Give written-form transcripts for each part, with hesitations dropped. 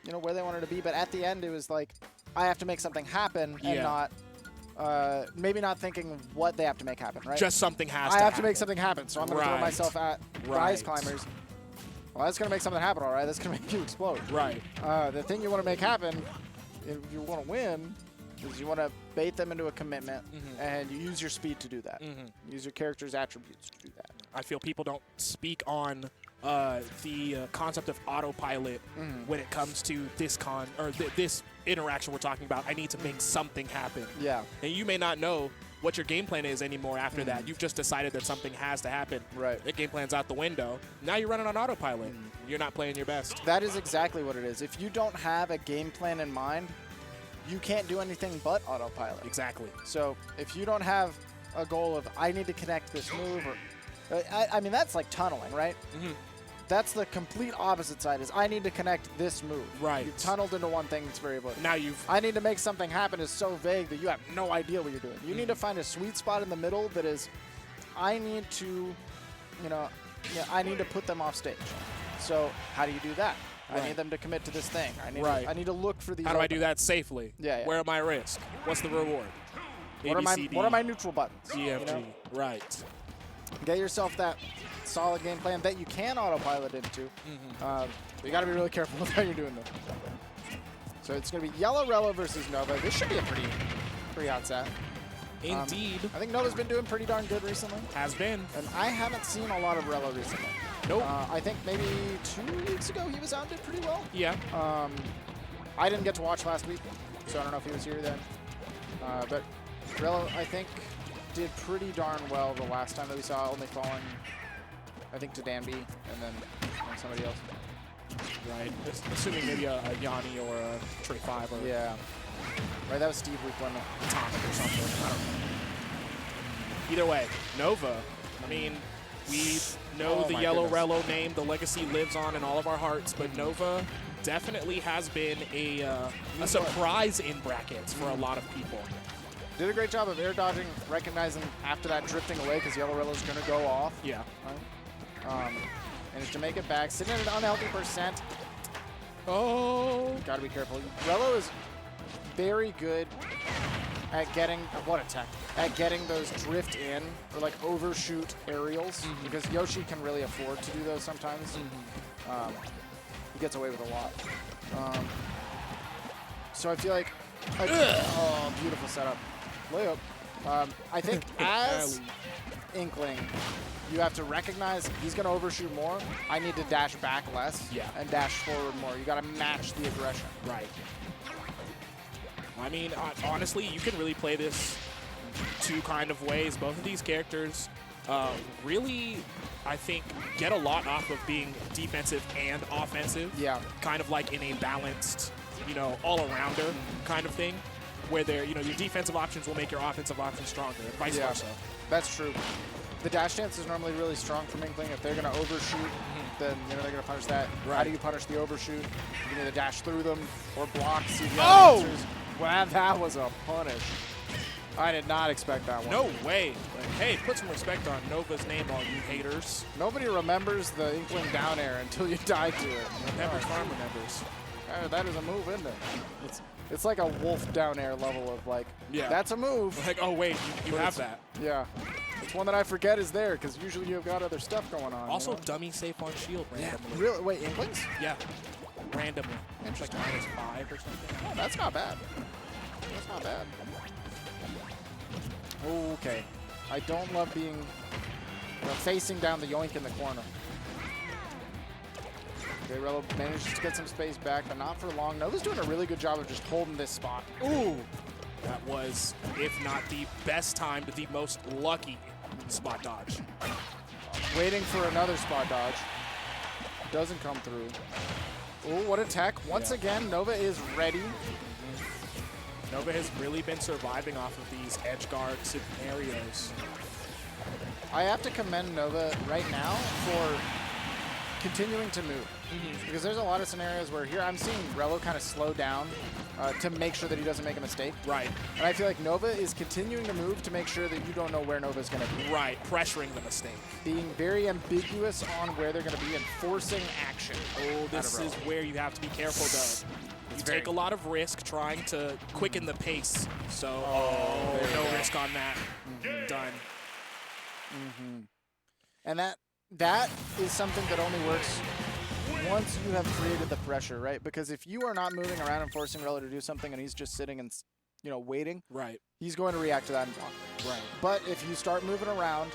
you know, where they wanted to be. But at the end, it was like, I have to make something happen and not, maybe not thinking what they have to make happen, right? Just something has to happen. I have to make something happen, so I'm going to throw myself at rise climbers. Well, that's going to make something happen, all right? That's going to make you explode. Right. The thing you want to make happen, if you want to win, is you want to bait them into a commitment, and you use your speed to do that. Use your character's attributes to do that. I feel people don't speak on the concept of autopilot when it comes to this this interaction we're talking about. I need to make something happen. Yeah. And you may not know what your game plan is anymore after that. You've just decided that something has to happen. Right. The game plan's out the window. Now you're running on autopilot. You're not playing your best. That is exactly what it is. If you don't have a game plan in mind, you can't do anything but autopilot. Exactly. So if you don't have a goal of, I need to connect this move, or I mean, that's like tunneling, right? That's the complete opposite side, is I need to connect this move. Right. You've tunneled into one thing that's very avoidable. Now you've... I need to make something happen is so vague that you have no idea what you're doing. You need to find a sweet spot in the middle that is, I need to, I need to put them off stage. So how do you do that? I need them to commit to this thing. I need to look for these. How do I do that safely? Yeah. Where am I risk? What's the reward? What are my neutral buttons? GFG. Right. Get yourself that solid game plan that you can autopilot into. You got to be really careful with how you're doing this. So it's going to be Yellowrello versus Nova. This should be a pretty hot set. Indeed. I think Nova's been doing pretty darn good recently. Has been. And I haven't seen a lot of Rello recently. Nope. I think maybe 2 weeks ago he was out did pretty well. Yeah. I didn't get to watch last week, so I don't know if he was here then. But Rello, I think, did pretty darn well the last time that we saw, only falling, I think, to Danby and then somebody else. Right. Assuming maybe a Yanni or a Trey 5 or... Yeah. Right, that was Steve week 1. Atomic or something. I don't know. Either way, Nova, I mean, we know the Yellowrello name. The legacy lives on in all of our hearts, but Nova definitely has been a surprise in brackets for a lot of people. Did a great job of air dodging, recognizing after that drifting away because Yellowrello's going to go off. Yeah. Right? And to make it back, sitting at an unhealthy percent. Oh. Got to be careful. Rello is very good at getting, what attack? At getting those drift in or like overshoot aerials because Yoshi can really afford to do those sometimes. He gets away with a lot. So I feel like, oh, beautiful setup. Layup. I think as Inkling, you have to recognize he's going to overshoot more. I need to dash back less and dash forward more. You got to match the aggression. Right. I mean, honestly, you can really play this 2 kind of ways. Both of these characters really, I think, get a lot off of being defensive and offensive. Yeah. Kind of like in a balanced, all-arounder kind of thing, where they're, your defensive options will make your offensive options stronger, and vice versa. That's true. The dash dance is normally really strong from Inkling. If they're going to overshoot, then they're going to punish that. Right. How do you punish the overshoot? You can either dash through them or block. See the answers. Wow, that was a punish. I did not expect that one. No way. Like, hey, put some respect on Nova's name, all you haters. Nobody remembers the Inkling down air until you die to it. Remembers farm remembers. That is a move, isn't it? It's like a wolf down air level of like, that's a move. Like, oh wait, you have that. Yeah. It's one that I forget is there because usually you've got other stuff going on. Also, dummy safe on shield randomly. Really? Wait, Inklings? Yeah. Randomly. Interesting. Like -5 or something. Oh, that's not bad. That's not bad. Okay. I don't love being facing down the yoink in the corner. Okay, Rello manages to get some space back, but not for long. Nova's doing a really good job of just holding this spot. Ooh! That was, if not the best timed, the most lucky spot dodge. Waiting for another spot dodge. Doesn't come through. Oh, what a tech. Once again, Nova is ready. Nova has really been surviving off of these edge guard scenarios. I have to commend Nova right now for continuing to move. Because there's a lot of scenarios where here I'm seeing Rello kind of slow down to make sure that he doesn't make a mistake. Right. And I feel like Nova is continuing to move to make sure that you don't know where Nova's going to be. Right, pressuring the mistake. Being very ambiguous on where they're going to be and forcing action. Oh, this is where you have to be careful, though. You take a lot of risk trying to quicken the pace. So, no risk on that. Done. And that is something that only works once you have created the pressure, right? Because if you are not moving around and forcing Rello to do something and he's just sitting and, you know, waiting, right, he's going to react to that and block. Right. But if you start moving around,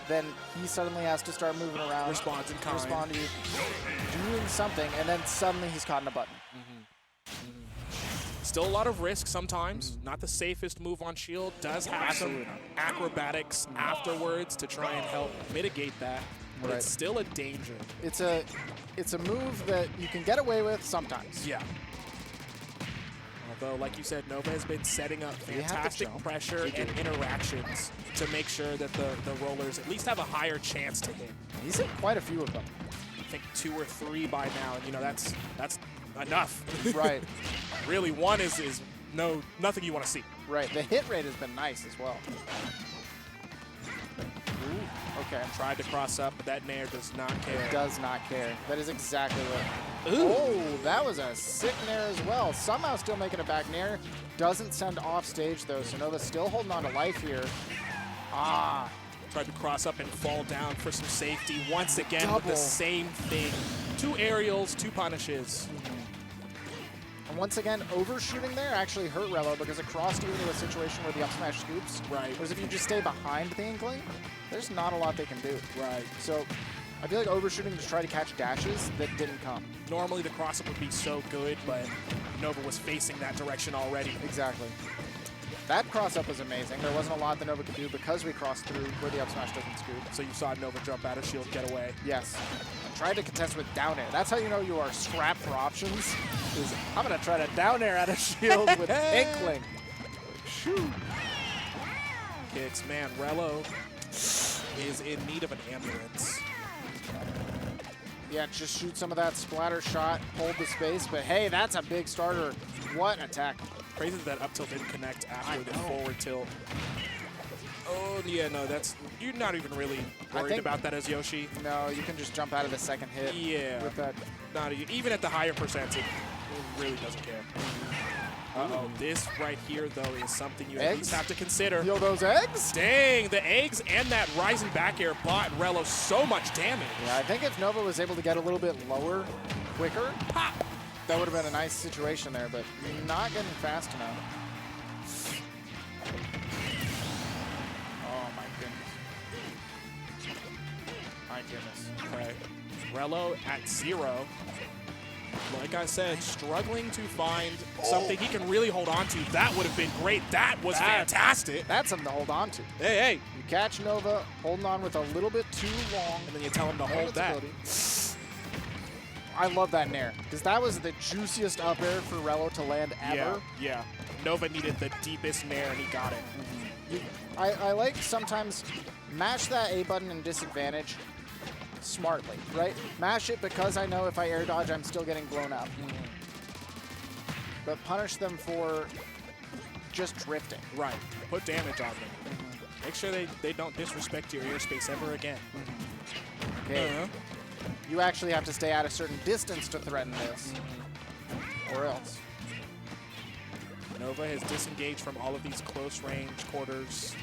then he suddenly has to start moving around. Responds in kind. Respond to you, doing something, and then suddenly he's caught in a button. Still a lot of risk sometimes. Not the safest move on shield. Does have some acrobatics afterwards to try and help mitigate that. But it's still a danger. It's a move that you can get away with sometimes. Yeah. Although, like you said, Nova has been setting up fantastic pressure and interactions to make sure that the rollers at least have a higher chance to hit. He's hit quite a few of them. I think 2 or 3 by now, and you know that's enough. Right. Really, 1 is nothing you want to see. Right. The hit rate has been nice as well. Okay. Tried to cross up, but that Nair does not care. It does not care. That is exactly what. Ooh. Oh, that was a sick Nair as well. Somehow still making it back. Nair doesn't send off stage though, so Nova's still holding on to life here. Ah. Tried to cross up and fall down for some safety once again with the same thing. 2 aerials, 2 punishes. And once again, overshooting there actually hurt Rello because it crossed you into a situation where the up smash scoops. Right. Whereas if you just stay behind the Inkling, there's not a lot they can do. Right. So I feel like overshooting to try to catch dashes that didn't come. Normally the cross-up would be so good, but Nova was facing that direction already. Exactly. That cross-up was amazing. There wasn't a lot that Nova could do because we crossed through where the up smash doesn't scoop. So you saw Nova jump out of shield, get away. Yes. And tried to contest with down air. That's how you know you are scrapped for options. Is I'm going to try to down air out of shield with Inkling. Shoo. Kicks. Man, Rello is in need of an ambulance. Yeah, just shoot some of that splatter shot, hold the space. But hey, that's a big starter. What attack. Crazy that up tilt didn't connect after the forward tilt. Oh, yeah, no, you're not even really worried about that as Yoshi. No, you can just jump out of the second hit. Yeah. With that. Even at the higher percent, it really doesn't care. Uh-oh, this right here, though, is something you at least have to consider. Feel those eggs? Dang, the eggs and that rising back air bought Rello so much damage. Yeah, I think if Nova was able to get a little bit lower, quicker, pop, that would have been a nice situation there, but not getting fast enough. Oh, my goodness. My goodness. All right. Rello at 0. Like I said, struggling to find something he can really hold on to. That would have been great. That was fantastic. That's something to hold on to. Hey. You catch Nova holding on with a little bit too long. And then you tell him to hold that. I love that Nair, because that was the juiciest up air for Rello to land ever. Yeah. Nova needed the deepest Nair, and he got it. I like sometimes mash that A button in disadvantage smartly, right? Mash it because I know if I air dodge, I'm still getting blown up. But punish them for just drifting. Right. Put damage on them. Make sure they don't disrespect your airspace ever again. Okay. You actually have to stay at a certain distance to threaten this, or else. Nova has disengaged from all of these close range quarters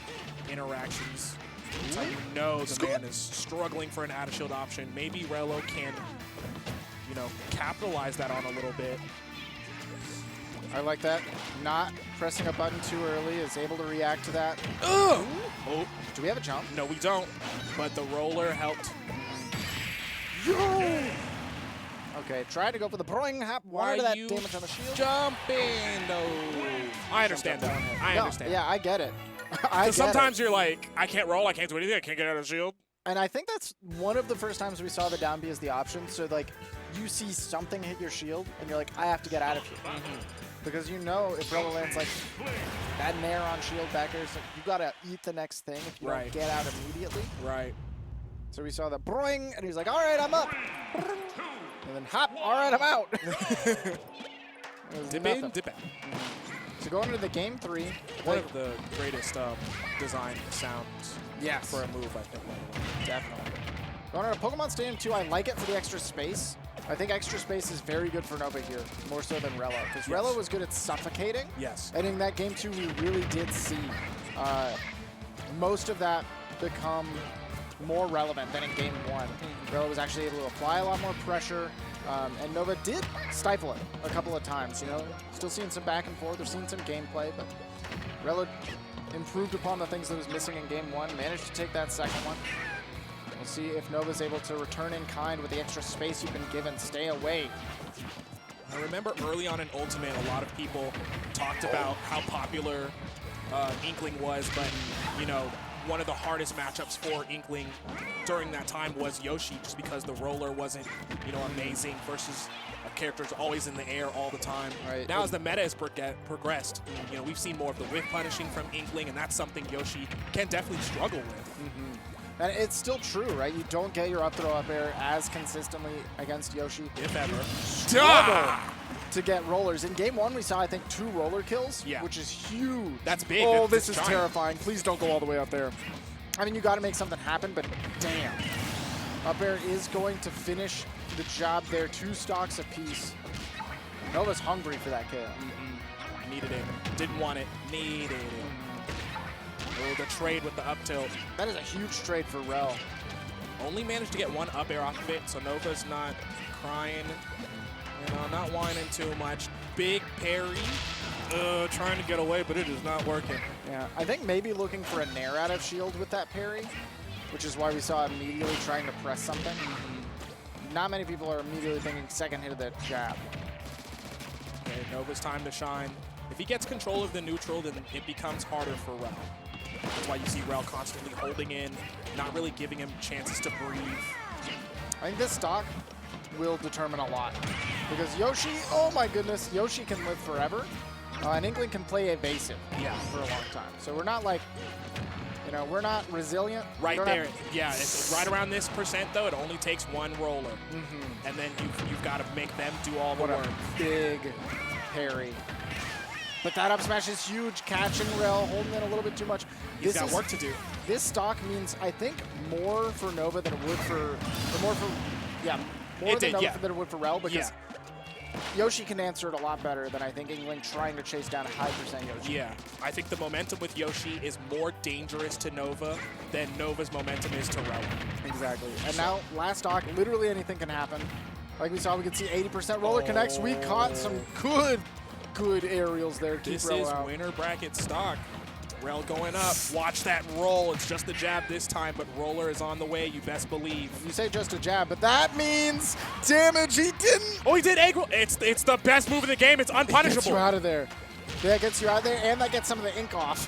interactions. That's how you know the man is struggling for an out of shield option. Maybe Rello can, capitalize that on a little bit. I like that. Not pressing a button too early, is able to react to that. Oh! Do we have a jump? No, we don't. But the roller helped. Yo! Okay, try to go for the broing. Why that damage on the shield? Jumping? No. I understand that. I understand. Yeah, I get it. Sometimes you're like, I can't roll, I can't do anything, I can't get out of the shield. And I think that's one of the first times we saw the down B as the option. So, like, you see something hit your shield, and you're like, I have to get out of here. Because you know if Rello lands, like, that Nair on shield back there, so you got to eat the next thing if you don't get out immediately. Right. So we saw the broing, and he's like, all right, I'm up. And then hop, all right, I'm out. Dip in, dip out. So going into the game 3. One of the greatest design sounds for a move, I think. Definitely. Going into Pokemon Stadium 2, I like it for the extra space. I think extra space is very good for Nova here, more so than Rello. Because Rello was good at suffocating. Yes. And in that game 2, we really did see most of that become more relevant than in game 1. Rello was actually able to apply a lot more pressure. And Nova did stifle it a couple of times, you know. Still seeing some back and forth. They're seeing some gameplay, but Rello improved upon the things that was missing in game 1, managed to take that second one. We'll see if Nova's able to return in kind with the extra space you've been given. Stay away. I remember early on in Ultimate, a lot of people talked about how popular Inkling was, but, you know, one of the hardest matchups for Inkling during that time was Yoshi, just because the roller wasn't, you know, amazing versus a character's always in the air all the time. Right. Now as the meta has progressed, you know, we've seen more of the whiff punishing from Inkling, and that's something Yoshi can definitely struggle with. And it's still true, right? You don't get your up throw up air as consistently against Yoshi. If ever. Struggle to get rollers. In game 1, we saw, I think, 2 roller kills, which is huge. That's big. Oh, this is is terrifying. Please don't go all the way up there. I mean, you got to make something happen, but damn. Up air is going to finish the job there. 2 stocks apiece. Nova's hungry for that kill. Needed it. Didn't want it. Needed it. Oh, the trade with the up tilt. That is a huge trade for Rel. Only managed to get 1 up air off of it, so Nova's not crying. You know, not whining too much. Big parry. Trying to get away, but it is not working. Yeah, I think maybe looking for a nair out of shield with that parry, which is why we saw immediately trying to press something. Not many people are immediately thinking second hit of the jab. Okay, Nova's time to shine. If he gets control of the neutral, then it becomes harder for Rel. That's why you see Rel constantly holding in, not really giving him chances to breathe. I think this stock will determine a lot. Because Yoshi, oh my goodness, Yoshi can live forever. And Inkling can play evasive for a long time. So we're not like, you know, we're not resilient. Right there. Yeah, it's right around this percent, though. It only takes 1 roller. And then you've got to make them do all the work. Big parry. But that up smash is huge. Catching Rel, holding it a little bit too much. He's got work to do. This stock means, I think, more for Nova than it would for, more than it would for Rel, because Yoshi can answer it a lot better than I think Inkling trying to chase down a high percent Yoshi. Yeah, I think the momentum with Yoshi is more dangerous to Nova than Nova's momentum is to Rel. Exactly. And now, last stock, literally anything can happen. Like we saw, we could see 80% roller connects. We caught some good aerials there. This is winner bracket stock. Rel going up. Watch that roll. It's just the jab this time, but roller is on the way, you best believe. You say just a jab, but that means damage. He didn't. Oh, he did egg roll. It's the best move in the game. It's unpunishable. It gets you out of there. That gets you out there, and that gets some of the ink off,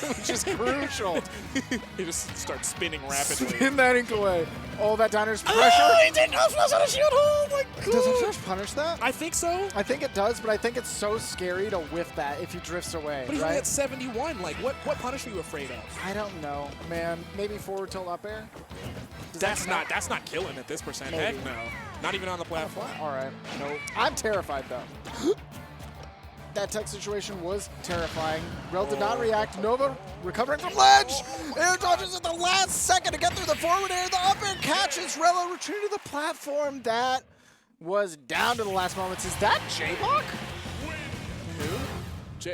which is crucial. He just starts spinning rapidly. Spin that ink away. Oh, that downers pressure. Oh, he did no flush on a shield. Oh, my God. Does a flush punish that? I think so. I think it does, but I think it's so scary to whiff that if he drifts away. But he's only at 71. Like, what punish are you afraid of? I don't know, man. Maybe forward tilt up air? That's not killing at this percent. Maybe. Heck no. Not even on the platform. All right. Nope. I'm terrified, though. That tech situation was terrifying. Rel did not react. Nova recovering from ledge. Air dodges at the last second to get through the forward air. The up air catches. Rello retreating to the platform. That was down to the last moments. Is that J-Block? Who?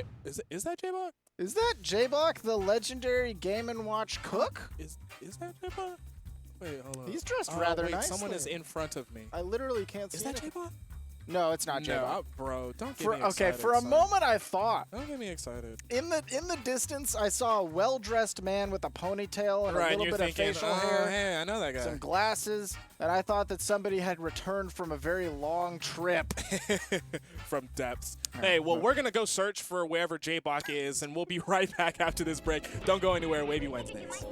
Is that J-Block? Is that J-Block, the legendary Game & Watch cook? Is that J-Block? Wait, hold on. He's dressed rather wait, nicely. Someone is in front of me. I literally can't see Is that it. J-Block? No, it's not J-Block. No, bro, don't get me excited. Okay, for a moment I thought. Don't get me excited. In the distance, I saw a well-dressed man with a ponytail and a little bit of facial hair. Hey, I know that guy. Some glasses, and I thought that somebody had returned from a very long trip. From depths. Hey, well, we're going to go search for wherever J-Block is, and we'll be right back after this break. Don't go anywhere. Wavy Wednesdays.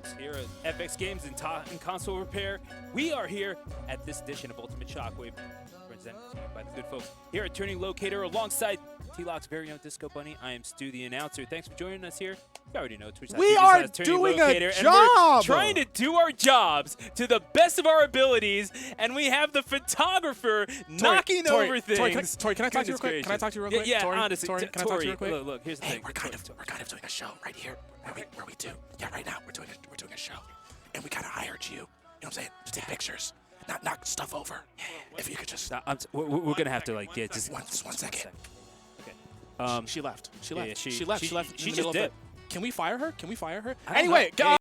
folks, here at FX Games and Console Repair. We are here at this edition of Ultimate Shockwave, presented to you by the good folks here at Turning Locator alongside T-Lock's very own Disco Bunny. I am Stu, the announcer. Thanks for joining us here. You already know Twitch. We are doing a and job! we're trying to do our jobs to the best of our abilities, and we have the photographer knocking over things. Tori, can I talk to you real quick? Can I talk to you real quick? Yeah, Tori, honestly, Tori, can I talk to you real quick? Look, here's the thing. We're kind of doing a show right here where we do. Yeah, right now we're doing a show, and we kind of hired you. You know what I'm saying? To take pictures, not knock stuff over. If you could just. We're gonna have to like get just one second. Okay. She left. She yeah, left. she She left. just in the middle of did. it. Can we fire her? Can we fire her? I don't Anyway, know.